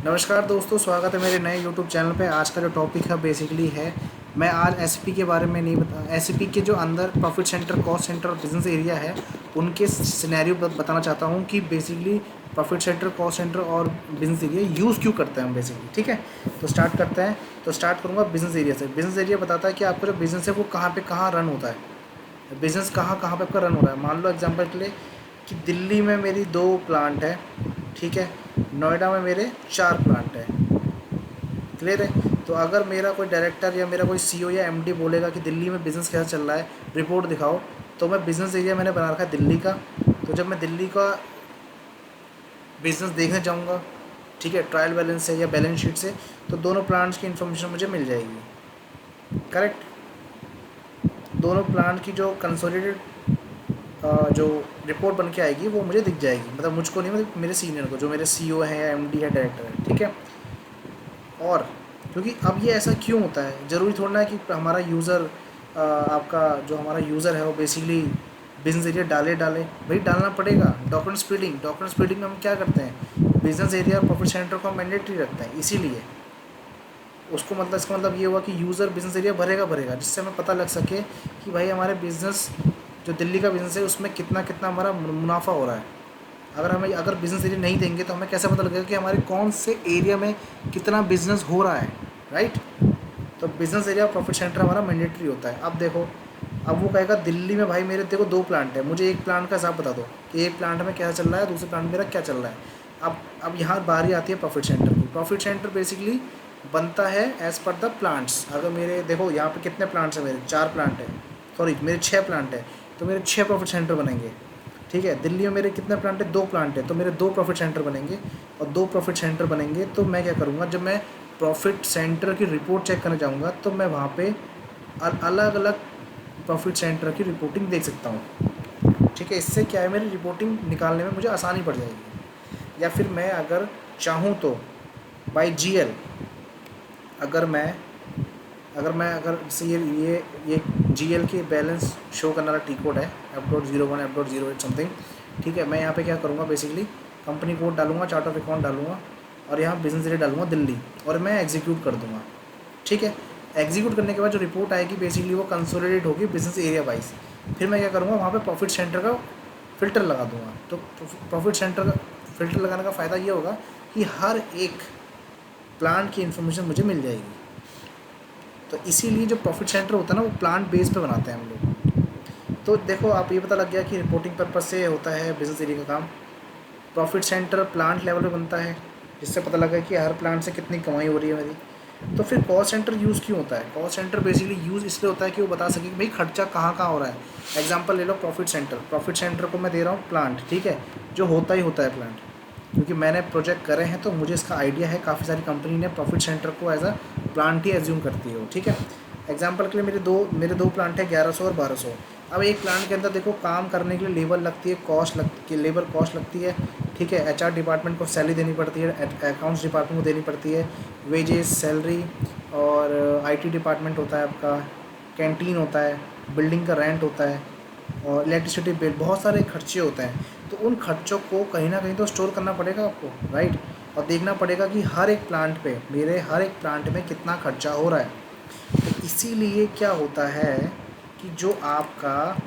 नमस्कार दोस्तों, स्वागत है मेरे नए यूट्यूब चैनल पे। आज का जो टॉपिक है बेसिकली है, मैं आज एसपी के बारे में नहीं बता, एसपी के जो अंदर प्रॉफिट सेंटर, कॉस्ट सेंटर और बिजनेस एरिया है उनके सिनेरियो बताना चाहता हूँ कि basically profit centre, cost centre और बिजनेस एरिया यूज़ क्यों करते हैं हम बेसिकली। ठीक है, तो स्टार्ट करते हैं। तो स्टार्ट करूँगा बिजनेस एरिया से। बिजनेस एरिया बताता है कि आपका जो बिज़नेस है वो कहाँ पे कहाँ रन होता है, बिज़नेस कहाँ कहाँ पे आपका रन हो रहा है। मान लो एग्जांपल के लिए कि दिल्ली में मेरी 2 प्लांट है, ठीक है, नोएडा में मेरे 4 प्लांट है। क्लियर है। तो अगर मेरा कोई डायरेक्टर या मेरा कोई सीईओ या एमडी बोलेगा कि दिल्ली में बिज़नेस कैसा चल रहा है, रिपोर्ट दिखाओ, तो मैं बिज़नेस एरिया मैंने बना रखा है दिल्ली का। तो जब मैं दिल्ली का बिज़नेस देखने जाऊँगा, ठीक है, ट्रायल बैलेंस से या बैलेंस शीट से, तो दोनों प्लांट्स की इन्फॉर्मेशन मुझे मिल जाएगी। करेक्ट। दोनों प्लांट की जो कंसोलिडेटेड जो रिपोर्ट बन के आएगी वो मुझे दिख जाएगी, मतलब मुझको नहीं, मतलब मेरे सीनियर को, जो मेरे सीईओ है या एमडी है, डायरेक्टर है। ठीक है। और क्योंकि अब ये ऐसा क्यों होता है, ज़रूरी थोड़ा ना है कि हमारा यूज़र, आपका जो हमारा यूज़र है वो बेसिकली बिजनेस एरिया डाले भाई, डालना पड़ेगा। डॉक्यूमेंट स्प्लिटिंग में हम क्या करते हैं, बिजनेस एरिया और प्रॉफिट सेंटर को हम मैंडेटरी रखते हैं, इसीलिए उसको, मतलब इसका मतलब ये हुआ कि यूज़र बिजनेस एरिया भरेगा, जिससे हमें पता लग सके कि भाई हमारे बिज़नेस, जो दिल्ली का बिज़नेस है उसमें कितना कितना हमारा मुनाफा हो रहा है। अगर बिज़नेस एरिया नहीं देंगे तो हमें कैसे पता लगेगा कि हमारे कौन से एरिया में कितना बिज़नेस हो रहा है, राइट। तो बिज़नेस एरिया प्रॉफिट सेंटर हमारा मैंडेटरी होता है। अब देखो, अब वो कहेगा दिल्ली में भाई मेरे देखो 2 प्लांट है, मुझे एक प्लांट का हिसाब बता दो कि एक प्लांट में क्या चल रहा है, दूसरे प्लांट में मेरा क्या चल रहा है। अब यहाँ बारी आती है प्रॉफिट सेंटर की। प्रॉफिट सेंटर बेसिकली बनता है एज़ पर द प्लांट्स। अगर मेरे देखो यहाँ पे कितने प्लांट्स हैं, मेरे 4 प्लांट है, सॉरी मेरे 6 प्लांट है, तो मेरे 6 प्रॉफिट सेंटर बनेंगे। ठीक है। दिल्ली में मेरे कितने प्लांट है, 2 प्लांट है, तो मेरे 2 प्रॉफिट सेंटर बनेंगे। और 2 प्रॉफिट सेंटर बनेंगे तो मैं क्या करूँगा, जब मैं प्रॉफिट सेंटर की रिपोर्ट चेक करने जाऊँगा तो मैं वहाँ पे अलग अलग प्रॉफिट सेंटर की रिपोर्टिंग देख सकता हूँ। ठीक है। इससे क्या है, मेरी रिपोर्टिंग निकालने में मुझे आसानी पड़ जाएगी। या फिर मैं अगर चाहूँ तो बाई जीएल, अगर मैं अगर से ये जीएल की बैलेंस शो करने वाला टी कोड है, F.01 F.08 समथिंग। ठीक है। मैं यहाँ पे क्या करूँगा, बेसिकली कंपनी कोड डालूंगा, चार्ट ऑफ अकाउंट डालूंगा और यहाँ बिजनेस एरिया डालूंगा दिल्ली, और मैं एग्जीक्यूट कर दूँगा। ठीक है। एग्जीक्यूट करने के बाद जो रिपोर्ट आएगी बेसिकली वो कंसोलिडेट होगी बिजनेस एरिया वाइज। फिर मैं क्या करूँगा, वहाँ पे प्रॉफिट सेंटर का फ़िल्टर लगा दूँगा। तो प्रॉफिट सेंटर का फ़िल्टर लगाने का फ़ायदा ये होगा कि हर एक प्लांट की इन्फॉर्मेशन मुझे मिल जाएगी। तो इसीलिए जो प्रॉफिट सेंटर होता है ना, वो प्लांट बेस पे बनाते हैं हम लोग। तो देखो, आप ये पता लग गया कि रिपोर्टिंग पर्पज़ से होता है बिजनेस एरिया का काम। प्रॉफिट सेंटर प्लांट लेवल पे बनता है, जिससे पता लगा कि हर प्लांट से कितनी कमाई हो रही है मेरी। तो फिर कॉस्ट सेंटर यूज़ क्यों होता है? कॉस्ट सेंटर बेसिकली यूज़ इसलिए होता है कि वो बता सके कि भाई खर्चा कहाँ कहाँ हो रहा है। एग्जांपल ले लो, प्रॉफिट सेंटर को मैं दे रहा हूँ प्लांट, ठीक है, जो होता ही होता है प्लांट, क्योंकि मैंने प्रोजेक्ट करे हैं तो मुझे इसका आइडिया है। काफ़ी सारी कंपनी ने प्रॉफिट सेंटर को एज अ प्लांट ही एज्यूम करती है, ठीक है। एग्जांपल के लिए मेरे दो प्लांट है, 1100 और 1200। अब एक प्लांट के अंदर देखो, काम करने के लिए लेबर लगती है, लेबर कॉस्ट लगती है, ठीक है। एचआर डिपार्टमेंट को सैलरी देनी पड़ती है, अकाउंट्स डिपार्टमेंट को देनी पड़ती है वेजेस, सैलरी, और आईटी डिपार्टमेंट होता है आपका, कैंटीन होता है, बिल्डिंग का रेंट होता है, और इलेक्ट्रिसिटी बिल, बहुत सारे खर्चे होते हैं। तो उन खर्चों को कहीं ना कहीं तो स्टोर करना पड़ेगा आपको, राइट। और देखना पड़ेगा कि हर एक प्लांट पे, मेरे हर एक प्लांट में कितना खर्चा हो रहा है। तो इसीलिए क्या होता है कि जो आपका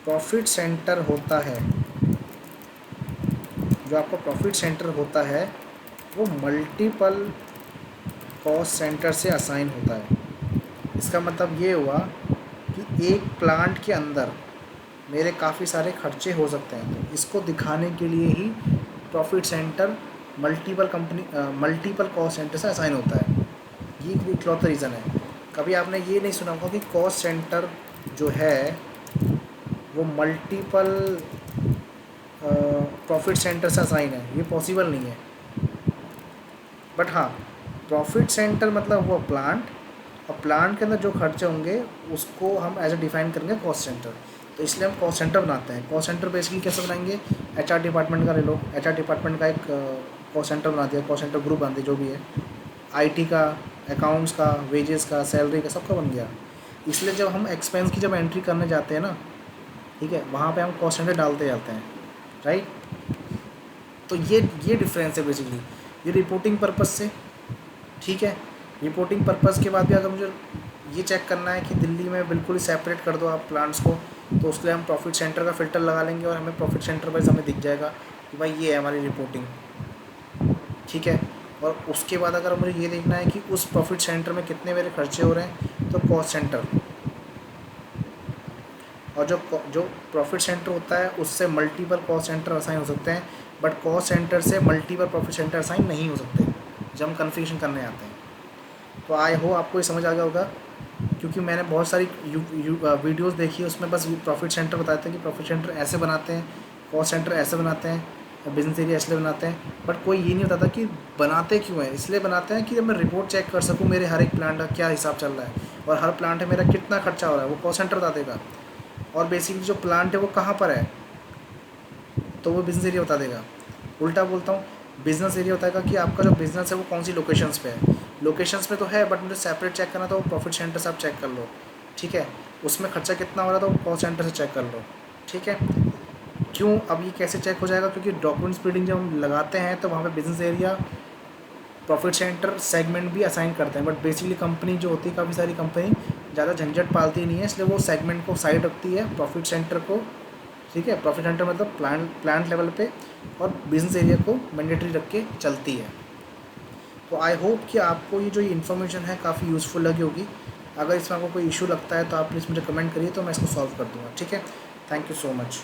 प्रॉफिट सेंटर होता है, वो मल्टीपल कॉस्ट सेंटर से असाइन होता है। इसका मतलब ये हुआ कि एक प्लांट के अंदर मेरे काफ़ी सारे खर्चे हो सकते हैं। तो इसको दिखाने के लिए ही profit centre multiple cost centre से असाइन होता है। ये इकलौता रीज़न है। कभी आपने ये नहीं सुना होगा कि कॉस्ट सेंटर जो है वो मल्टीपल प्रॉफिट सेंटर से असाइन है, ये पॉसिबल नहीं है। बट हाँ, प्रॉफिट सेंटर मतलब वो प्लांट, और प्लांट के अंदर जो खर्चे होंगे उसको हम एज ए डिफाइन करेंगे कॉस्ट सेंटर। तो इसलिए हम कॉस्ट सेंटर बनाते हैं। कॉस्ट सेंटर बेसिकली कैसे बनाएंगे, एचआर डिपार्टमेंट का ले लो, एचआर डिपार्टमेंट का एक कॉस्ट सेंटर बना दिया, कॉस्ट सेंटर ग्रुप बना दिया, जो भी है, आईटी का, अकाउंट्स का, वेजेस का, सैलरी का, सबका बन गया। इसलिए जब हम एक्सपेंस की जब एंट्री करने जाते हैं ना, ठीक है, वहाँ पे हम कॉस्ट सेंटर डालते जाते हैं, राइट। तो ये डिफरेंस है बेसिकली। ये रिपोर्टिंग पर्पज़ से, ठीक है। रिपोर्टिंग पर्पज़ के बाद भी अगर मुझे ये चेक करना है कि दिल्ली में बिल्कुल ही सेपरेट कर दो आप प्लांट्स को, तो उसके लिए हम प्रॉफिट सेंटर का फ़िल्टर लगा लेंगे और हमें प्रॉफिट सेंटर वाइज हमें दिख जाएगा कि भाई ये है हमारी रिपोर्टिंग, ठीक है। और उसके बाद अगर मुझे ये देखना है कि उस प्रॉफिट सेंटर में कितने मेरे खर्चे हो रहे हैं, तो कॉस्ट सेंटर, और जो प्रॉफिट सेंटर होता है उससे मल्टीपल कॉस्ट सेंटर असाइन हो सकते हैं, बट कॉस्ट सेंटर से मल्टीपल प्रॉफिट सेंटर असाइन नहीं हो सकते जब हम कन्फिग्रेशन करने आते हैं। तो आई हो आपको ये समझ आ गया होगा, क्योंकि मैंने बहुत सारी वीडियोस देखी है, उसमें बस प्रॉफिट सेंटर बताते हैं कि प्रॉफिट सेंटर ऐसे बनाते हैं, कॉस्ट सेंटर ऐसे बनाते हैं, बिजनेस एरिया इसलिए बनाते हैं, बट कोई ये नहीं बताता कि बनाते क्यों हैं। इसलिए बनाते हैं कि जब मैं रिपोर्ट चेक कर सकूँ मेरे हर एक प्लांट का क्या हिसाब चल रहा है और हर प्लांट में मेरा कितना खर्चा हो रहा है, वो कॉस्ट सेंटर बता देगा। और बेसिकली जो प्लांट है वो कहाँ पर है, तो वो बिज़नेस एरिया बता देगा। उल्टा बोलता हूँ, बिज़नेस एरिया बताएगा कि आपका जो बिज़नेस है वो कौन सी लोकेशंस पे है। लोकेशंस पे तो है, बट मुझे सेपरेट चेक करना, तो प्रॉफिट सेंटर से आप चेक कर लो, ठीक है। उसमें खर्चा कितना हो रहा है तो कॉस्ट सेंटर से चेक कर लो, ठीक है। क्यों, अब ये कैसे चेक हो जाएगा, क्योंकि डॉक्यूमेंट स्प्लिटिंग जब हम लगाते हैं तो वहाँ पे business area profit centre segment भी असाइन करते हैं, बट बेसिकली कंपनी जो होती है, काफ़ी सारी कंपनी ज़्यादा झंझट पालती नहीं है, इसलिए वो सेगमेंट को साइड रखती है, प्रॉफिट सेंटर को, ठीक है। प्रॉफिट सेंटर मतलब प्लांट लेवल पे, और बिजनेस एरिया को मैंडेटरी रख के चलती है। तो आई होप कि आपको ये जो इन्फॉर्मेशन है काफ़ी यूज़फुल लगी होगी। अगर इसमें आपको कोई इशू लगता है तो आप प्लीज़ मुझे कमेंट करिए, तो मैं इसको सॉल्व कर दूँगा, ठीक है। Thank you so much.